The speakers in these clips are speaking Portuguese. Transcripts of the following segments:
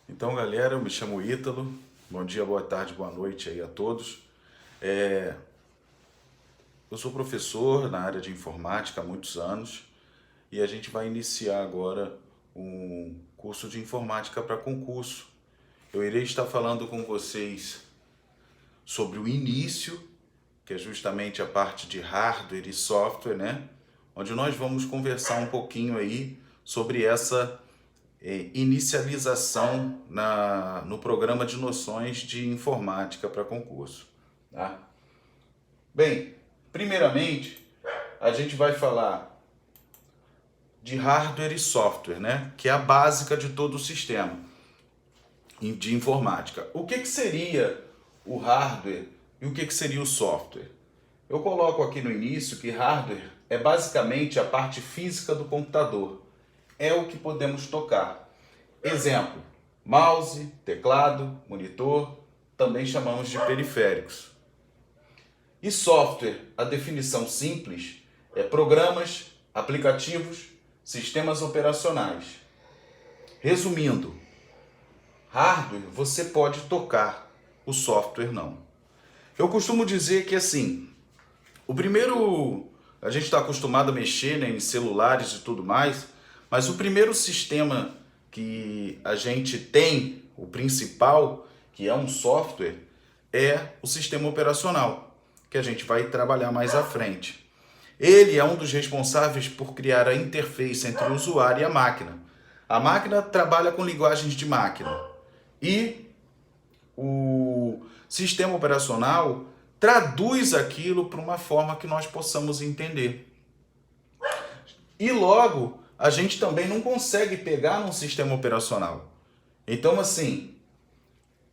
Então, galera, eu me chamo Ítalo. Bom dia, boa tarde, boa noite aí a todos. Eu sou professor na área de informática há muitos anos e a gente vai iniciar agora um curso de informática para concurso. Eu irei estar falando com vocês sobre o início, que é justamente a parte de hardware e software, né? Onde nós vamos conversar um pouquinho aí sobre essa inicialização no programa de noções de informática para concurso. Tá? Bem, primeiramente, a gente vai falar de hardware e software, né? Que é a básica de todo o sistema de informática. O que seria o hardware e o que seria o software? Eu coloco aqui no início que hardware é basicamente a parte física do computador. É o que podemos tocar. Exemplo, mouse, teclado, monitor, também chamamos de periféricos. E software, a definição simples, é programas, aplicativos, sistemas operacionais. Resumindo, hardware você pode tocar, o software não. Eu costumo dizer que assim, a gente está acostumado a mexer, né, em celulares e tudo mais, mas o primeiro sistema que a gente tem, o principal, que é um software, é o sistema operacional, que a gente vai trabalhar mais à frente. Ele é um dos responsáveis por criar a interface entre o usuário e a máquina. A máquina trabalha com linguagens de máquina e o sistema operacional traduz aquilo para uma forma que nós possamos entender. E logo, a gente também não consegue pegar num sistema operacional. Então, assim,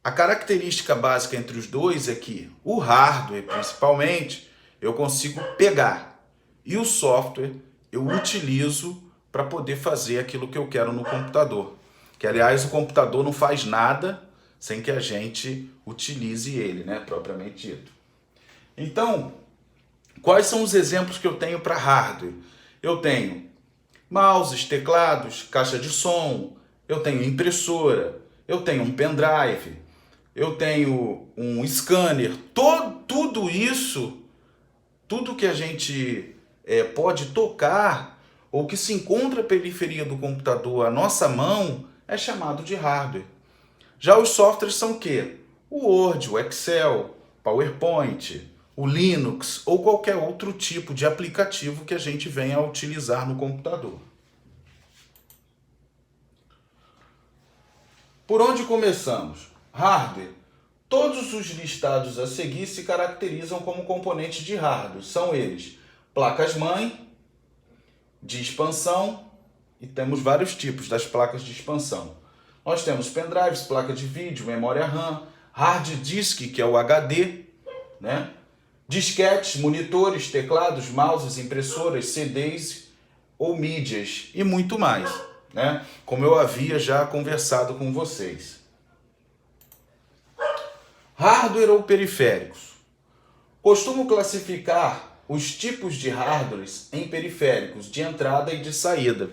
a característica básica entre os dois é que o hardware, principalmente, eu consigo pegar. E o software eu utilizo para poder fazer aquilo que eu quero no computador. Que, aliás, o computador não faz nada sem que a gente utilize ele, né, propriamente dito. Então, quais são os exemplos que eu tenho para hardware? Eu tenho mouses, teclados, caixa de som, eu tenho impressora, eu tenho um pendrive, eu tenho um scanner, tudo isso, tudo que a gente pode tocar ou que se encontra à periferia do computador, à nossa mão, é chamado de hardware. Já os softwares são o quê? O Word, o Excel, PowerPoint, o Linux ou qualquer outro tipo de aplicativo que a gente venha a utilizar no computador. Por onde começamos? Hardware. Todos os listados a seguir se caracterizam como componentes de hardware. São eles placas-mãe, de expansão, e temos vários tipos das placas de expansão. Nós temos pendrives, placa de vídeo, memória RAM, hard disk, que é o HD, né? Disquetes, monitores, teclados, mouses, impressoras, CDs ou mídias e muito mais, né? Como eu havia já conversado com vocês. Hardware ou periféricos? Costumo classificar os tipos de hardwares em periféricos de entrada e de saída.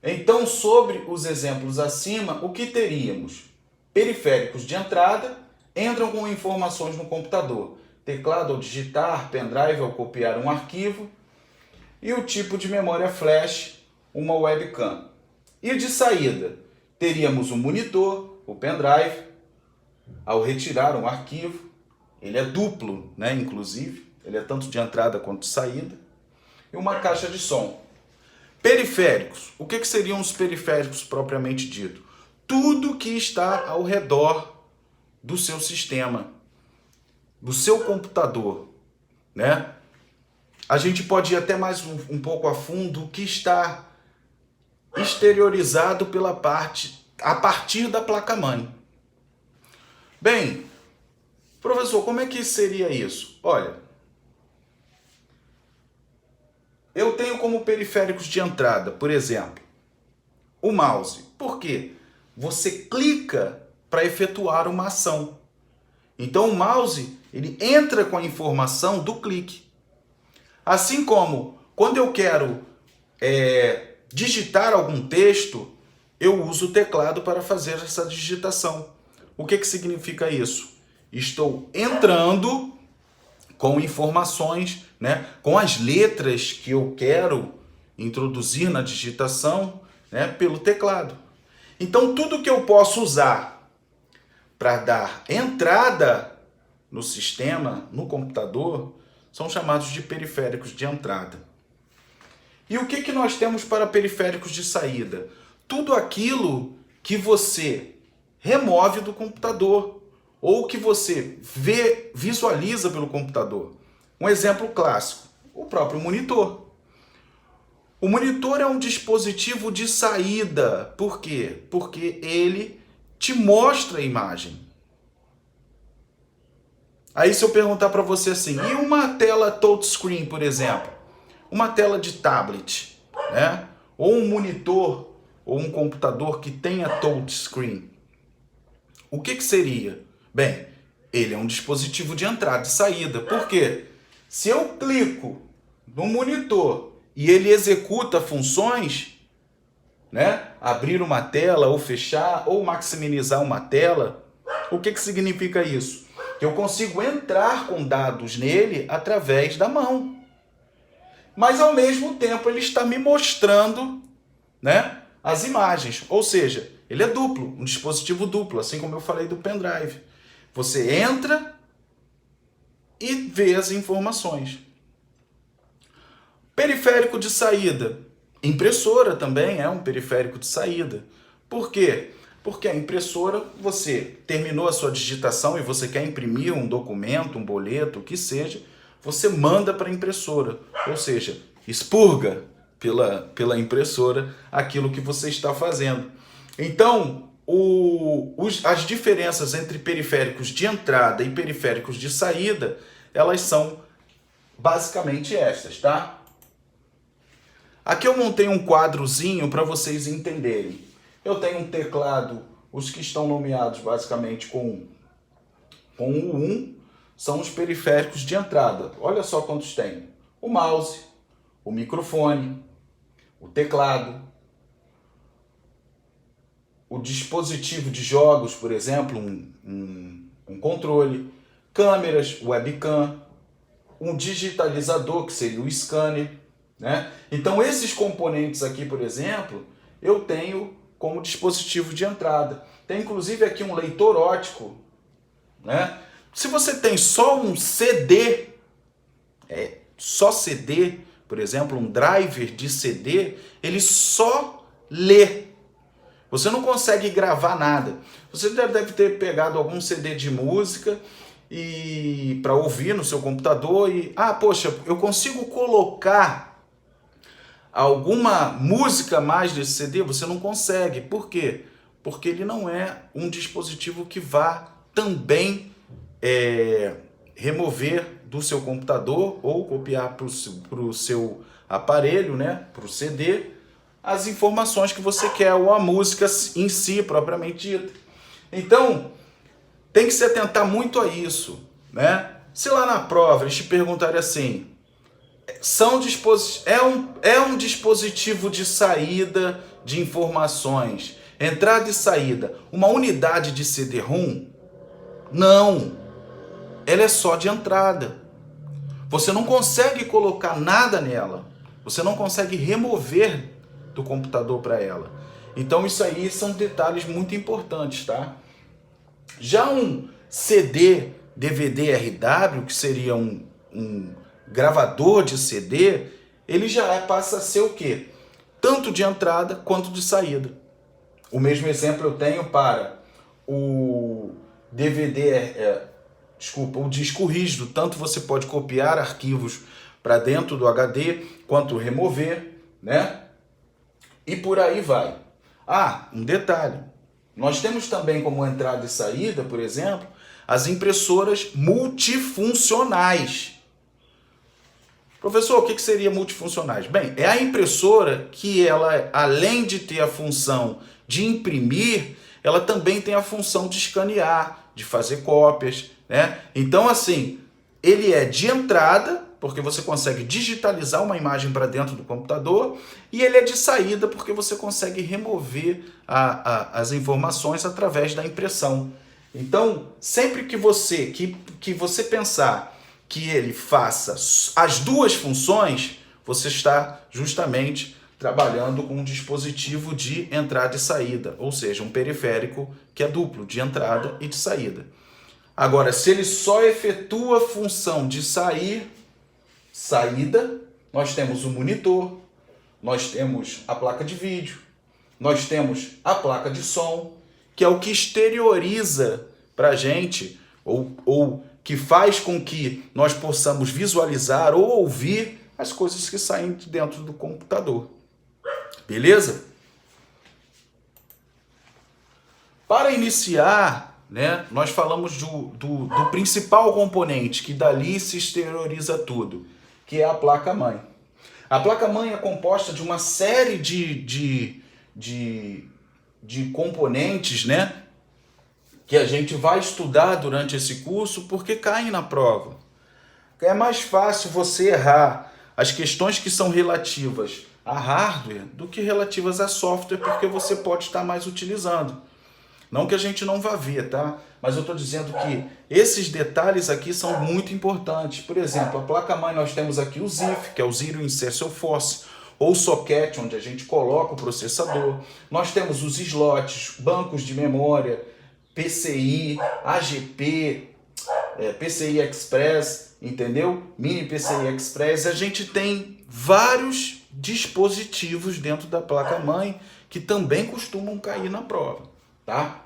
Então, sobre os exemplos acima, o que teríamos? Periféricos de entrada entram com informações no computador. Teclado ao digitar, pendrive ao copiar um arquivo. E o tipo de memória flash, uma webcam. E de saída, teríamos o monitor, o pendrive, ao retirar um arquivo. Ele é duplo, né, inclusive. Ele é tanto de entrada quanto de saída. E uma caixa de som. Periféricos. O que seriam os periféricos propriamente dito? Tudo que está ao redor do seu sistema, do seu computador, né? A gente pode ir até mais um pouco a fundo, o que está exteriorizado a partir da placa-mãe. Bem, professor, como é que seria isso? Olha, eu tenho como periféricos de entrada, por exemplo, o mouse. Por quê? Você clica para efetuar uma ação. Então o mouse, ele entra com a informação do clique. Assim como quando eu quero digitar algum texto, eu uso o teclado para fazer essa digitação. O que significa isso? Estou entrando com informações, né, com as letras que eu quero introduzir na digitação, né, pelo teclado. Então, tudo que eu posso usar para dar entrada no sistema, no computador, são chamados de periféricos de entrada. E o que nós temos para periféricos de saída? Tudo aquilo que você remove do computador ou que você visualiza pelo computador. Um exemplo clássico, o próprio monitor. O monitor é um dispositivo de saída. Por quê? Porque ele te mostra a imagem. Aí se eu perguntar para você assim, e uma tela touchscreen, por exemplo? Uma tela de tablet, né? Ou um monitor, ou um computador que tenha touchscreen. O que seria? Bem, ele é um dispositivo de entrada e saída. Por quê? Se eu clico no monitor e ele executa funções, né? Abrir uma tela, ou fechar, ou maximizar uma tela, o que significa isso? Que eu consigo entrar com dados nele através da mão. Mas ao mesmo tempo ele está me mostrando, né, as imagens. Ou seja, ele é duplo, um dispositivo duplo, assim como eu falei do pendrive. Você entra e vê as informações. Periférico de saída. Impressora também é um periférico de saída. Por quê? Porque a impressora, você terminou a sua digitação e você quer imprimir um documento, um boleto, o que seja, você manda para a impressora. Ou seja, expurga pela impressora aquilo que você está fazendo. Então, as diferenças entre periféricos de entrada e periféricos de saída, elas são basicamente essas, tá? Aqui eu montei um quadrozinho para vocês entenderem. Eu tenho um teclado, os que estão nomeados basicamente com o 1, são os periféricos de entrada. Olha só quantos tem. O mouse, o microfone, o teclado, o dispositivo de jogos, por exemplo, um controle, câmeras, webcam, um digitalizador, que seria o scanner, né? Então, esses componentes aqui, por exemplo, eu tenho como dispositivo de entrada. Tem inclusive aqui um leitor óptico, né? Se você tem só um CD, só CD, por exemplo, um driver de CD, ele só lê. Você não consegue gravar nada. Você deve ter pegado algum CD de música e para ouvir no seu computador e, poxa, eu consigo colocar alguma música mais desse CD? Você não consegue. Por quê? Porque ele não é um dispositivo que vá também remover do seu computador ou copiar para o seu aparelho, né, para o CD, as informações que você quer, ou a música em si, propriamente dita. Então, tem que se atentar muito a isso, né? Se lá na prova eles te perguntarem assim, é um dispositivo de saída de informações, entrada e saída, uma unidade de CD-ROM? Não, ela é só de entrada. Você não consegue colocar nada nela, você não consegue remover do computador para ela. Então isso aí são detalhes muito importantes, tá? Já um CD, DVD RW, que seria um gravador de CD, ele já passa a ser o quê? Tanto de entrada quanto de saída. O mesmo exemplo eu tenho para o o disco rígido. Tanto você pode copiar arquivos para dentro do HD, quanto remover, né? E por aí vai. Um detalhe. Nós temos também como entrada e saída, por exemplo, as impressoras multifuncionais. Professor, o que seria multifuncionais? Bem, é a impressora que ela, além de ter a função de imprimir, ela também tem a função de escanear, de fazer cópias, né? Então, assim, ele é de entrada, porque você consegue digitalizar uma imagem para dentro do computador, e ele é de saída, porque você consegue remover as informações através da impressão. Então, sempre que você pensar que ele faça as duas funções, você está justamente trabalhando com um dispositivo de entrada e saída, ou seja, um periférico que é duplo, de entrada e de saída. Agora, se ele só efetua a função de saída, nós temos o monitor, nós temos a placa de vídeo, nós temos a placa de som, que é o que exterioriza para a gente, ou que faz com que nós possamos visualizar ou ouvir as coisas que saem de dentro do computador. Beleza? Para iniciar, né, nós falamos do principal componente, que dali se exterioriza tudo, que é a placa-mãe. A placa-mãe é composta de uma série de componentes, né, que a gente vai estudar durante esse curso, porque caem na prova. É mais fácil você errar as questões que são relativas a hardware do que relativas a software, porque você pode estar mais utilizando. Não que a gente não vá ver, tá? Mas eu estou dizendo que esses detalhes aqui são muito importantes. Por exemplo, a placa-mãe, nós temos aqui o ZIF, que é o Zero Insertion Force, ou socket, onde a gente coloca o processador. Nós temos os slots, bancos de memória, PCI, AGP, PCI Express, entendeu? Mini PCI Express. A gente tem vários dispositivos dentro da placa-mãe que também costumam cair na prova, tá?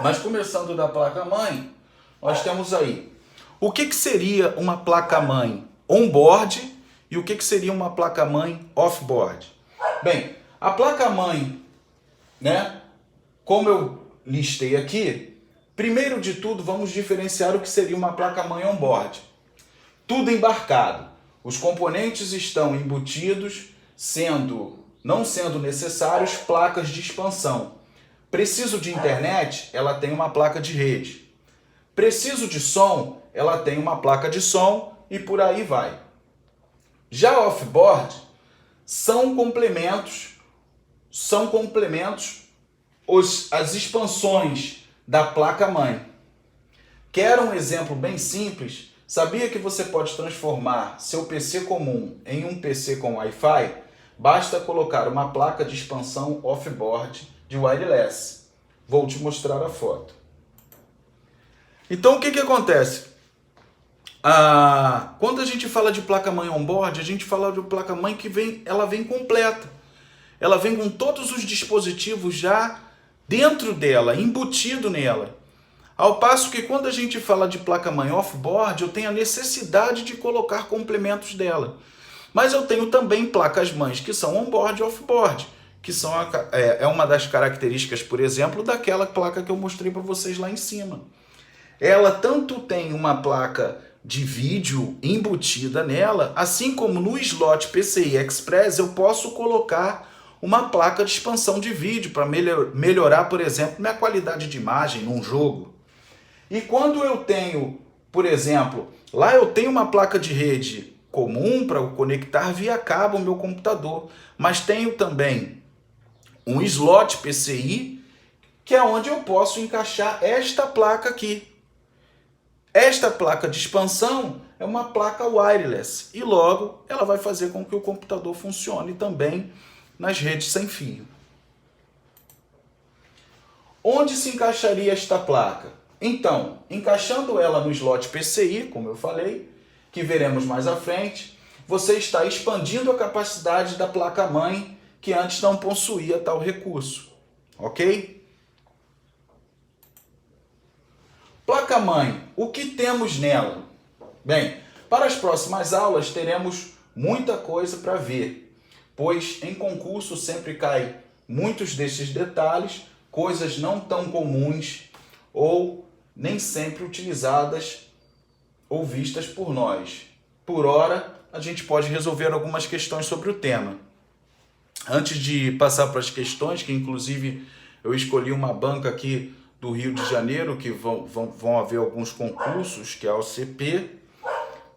Mas começando da placa-mãe, nós temos aí o que seria uma placa-mãe on-board e o que seria uma placa-mãe off-board. Bem, a placa-mãe, né, como eu listei aqui, primeiro de tudo vamos diferenciar o que seria uma placa-mãe on-board. Tudo embarcado. Os componentes estão embutidos, não sendo necessários placas de expansão. Preciso de internet? Ela tem uma placa de rede. Preciso de som? Ela tem uma placa de som e por aí vai. Já off-board são complementos as expansões da placa-mãe. Quer um exemplo bem simples? Sabia que você pode transformar seu PC comum em um PC com Wi-Fi? Basta colocar uma placa de expansão off-board de wireless. Vou te mostrar a foto. Então, o que acontece? Quando a gente fala de placa-mãe on-board, a gente fala de placa-mãe que ela vem completa. Ela vem com todos os dispositivos já dentro dela, embutido nela. Ao passo que quando a gente fala de placa-mãe off-board, eu tenho a necessidade de colocar complementos dela. Mas eu tenho também placas-mães que são on-board e off-board, que são uma das características, por exemplo, daquela placa que eu mostrei para vocês lá em cima. Ela tanto tem uma placa de vídeo embutida nela, assim como no slot PCI Express eu posso colocar uma placa de expansão de vídeo para melhorar, por exemplo, minha qualidade de imagem num jogo. E quando eu tenho, por exemplo, lá eu tenho uma placa de rede comum para conectar via cabo ao meu computador, mas tenho também um slot PCI, que é onde eu posso encaixar esta placa aqui. Esta placa de expansão é uma placa wireless e logo ela vai fazer com que o computador funcione também nas redes sem fio. Onde se encaixaria esta placa? Então, encaixando ela no slot PCI, como eu falei, que veremos mais à frente, você está expandindo a capacidade da placa-mãe que antes não possuía tal recurso. Ok? Placa-mãe, o que temos nela? Bem, para as próximas aulas teremos muita coisa para ver, pois em concurso sempre cai muitos desses detalhes, coisas não tão comuns ou nem sempre utilizadas ou vistas por nós. Por hora, a gente pode resolver algumas questões sobre o tema. Antes de passar para as questões, que inclusive eu escolhi uma banca aqui do Rio de Janeiro, que vão haver alguns concursos, que é a OCP,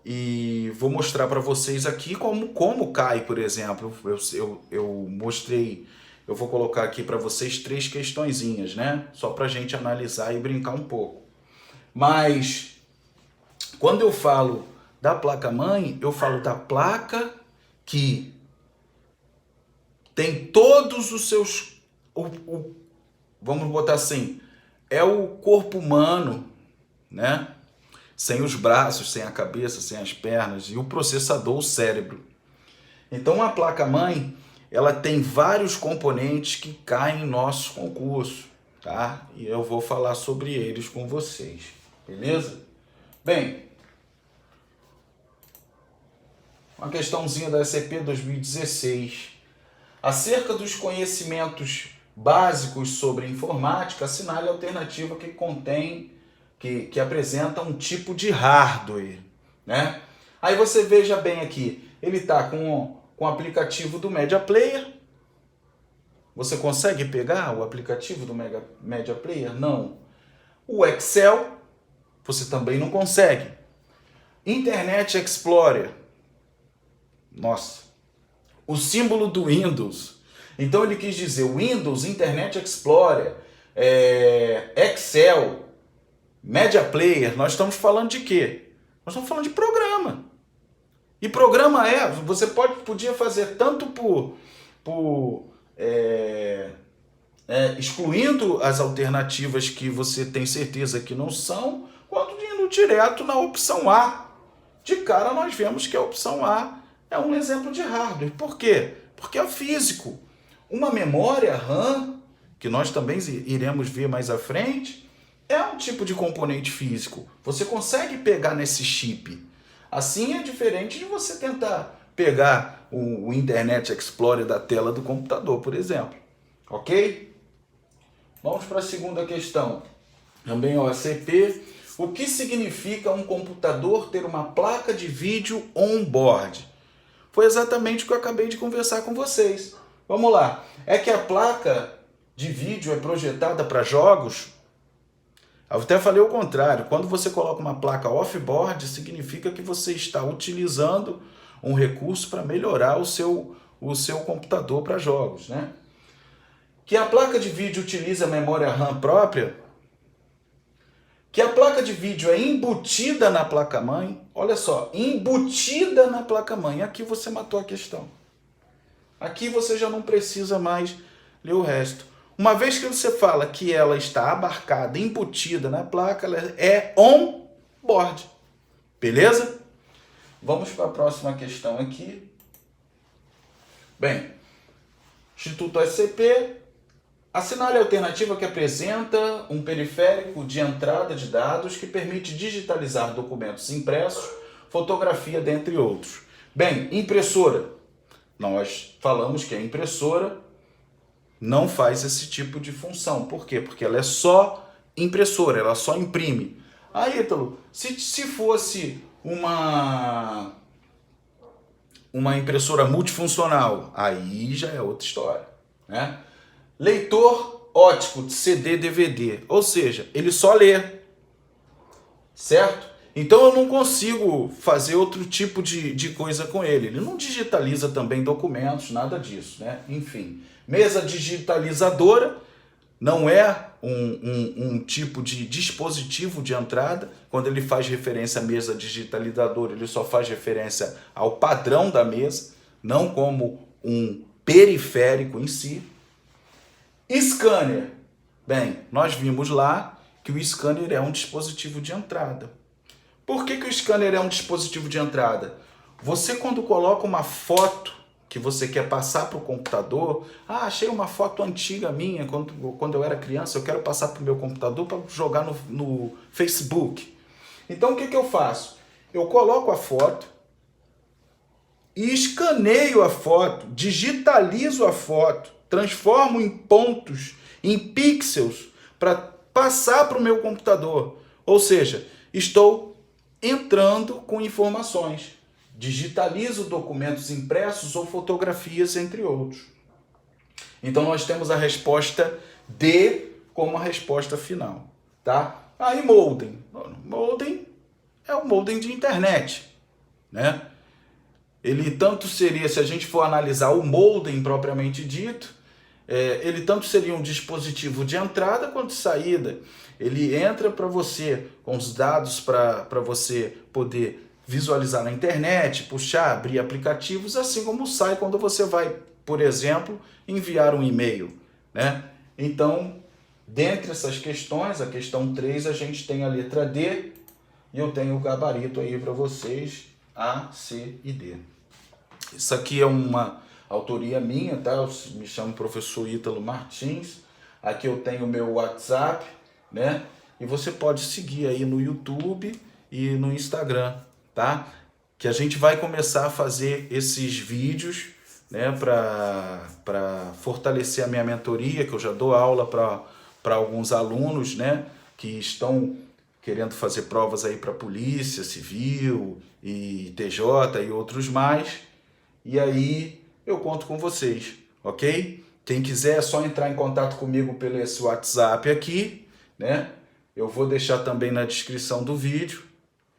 e vou mostrar para vocês aqui como cai, por exemplo. Eu mostrei, eu vou colocar aqui para vocês 3 questõezinhas, né? Só para a gente analisar e brincar um pouco. Mas quando eu falo da placa-mãe, eu falo da placa que tem todos os seus... vamos botar assim, é o corpo humano, né? Sem os braços, sem a cabeça, sem as pernas, e o processador, o cérebro. Então a placa-mãe, ela tem vários componentes que caem em nosso concurso, tá? E eu vou falar sobre eles com vocês, beleza? Bem, uma questãozinha da SCP 2016. Acerca dos conhecimentos básicos sobre informática, assinale a alternativa que contém, que apresenta um tipo de hardware, né? Aí você veja bem aqui, ele está com o aplicativo do Media Player. Você consegue pegar o aplicativo do Media Player? Não. O Excel, você também não consegue. Internet Explorer. Nossa. O símbolo do Windows. Então ele quis dizer Windows, Internet Explorer, Excel, Media Player. Nós estamos falando de quê? Nós estamos falando de programa. E programa você podia fazer tanto excluindo as alternativas que você tem certeza que não são, quanto indo direto na opção A. De cara nós vemos que a opção A é um exemplo de hardware. Por quê? Porque é físico. Uma memória RAM, que nós também iremos ver mais à frente, é um tipo de componente físico. Você consegue pegar nesse chip. Assim é diferente de você tentar pegar o Internet Explorer da tela do computador, por exemplo. Ok? Vamos para a segunda questão. Também OCP. O que significa um computador ter uma placa de vídeo on-board? Foi exatamente o que eu acabei de conversar com vocês. Vamos lá. É que a placa de vídeo é projetada para jogos? Eu até falei o contrário. Quando você coloca uma placa off-board, significa que você está utilizando um recurso para melhorar o seu computador para jogos, né? Que a placa de vídeo utiliza memória RAM própria? Que a placa de vídeo é embutida na placa-mãe? Olha só, embutida na placa-mãe. Aqui você matou a questão. Aqui você já não precisa mais ler o resto. Uma vez que você fala que ela está abarcada, embutida na placa, ela é on-board. Beleza? Vamos para a próxima questão aqui. Bem, Instituto SCP, assinale a alternativa que apresenta um periférico de entrada de dados que permite digitalizar documentos impressos, fotografia, dentre outros. Bem, impressora. Nós falamos que a impressora não faz esse tipo de função. Por quê? Porque ela é só impressora, ela só imprime. Aí, Ítalo, se fosse uma impressora multifuncional, aí já é outra história, né? Leitor óptico de CD, DVD, ou seja, ele só lê, certo? Então eu não consigo fazer outro tipo de coisa com ele. Ele não digitaliza também documentos, nada disso, né? Enfim, mesa digitalizadora não é um tipo de dispositivo de entrada. Quando ele faz referência à mesa digitalizadora, ele só faz referência ao padrão da mesa, não como um periférico em si. Scanner. Bem, nós vimos lá que o scanner é um dispositivo de entrada. Por que o scanner é um dispositivo de entrada? Você, quando coloca uma foto que você quer passar para o computador, achei uma foto antiga minha, quando eu era criança, eu quero passar para o meu computador para jogar no Facebook. Então, o que eu faço? Eu coloco a foto e escaneio a foto, digitalizo a foto, transformo em pontos, em pixels, para passar para o meu computador. Ou seja, estou entrando com informações. Digitalizo documentos impressos ou fotografias, entre outros. Então nós temos a resposta D como a resposta final, tá? Aí modem. Modem é o modem de internet. né? Ele tanto seria, se a gente for analisar o modem propriamente dito, ele tanto seria um dispositivo de entrada quanto de saída. Ele entra para você com os dados para você poder visualizar na internet, puxar, abrir aplicativos, assim como sai quando você vai, por exemplo, enviar um e-mail, né? Então, dentre essas questões, a questão 3, a gente tem a letra D e eu tenho o gabarito aí para vocês, A, C e D. Isso aqui é uma autoria minha, tá? Eu me chamo professor Ítalo Martins. Aqui eu tenho o meu WhatsApp, né? E você pode seguir aí no YouTube e no Instagram, tá? Que a gente vai começar a fazer esses vídeos, né? Para fortalecer a minha mentoria, que eu já dou aula para alguns alunos, né? Que estão querendo fazer provas aí para Polícia Civil e TJ e outros mais. E aí eu conto com vocês, ok? Quem quiser é só entrar em contato comigo pelo esse WhatsApp aqui, né? Eu vou deixar também na descrição do vídeo.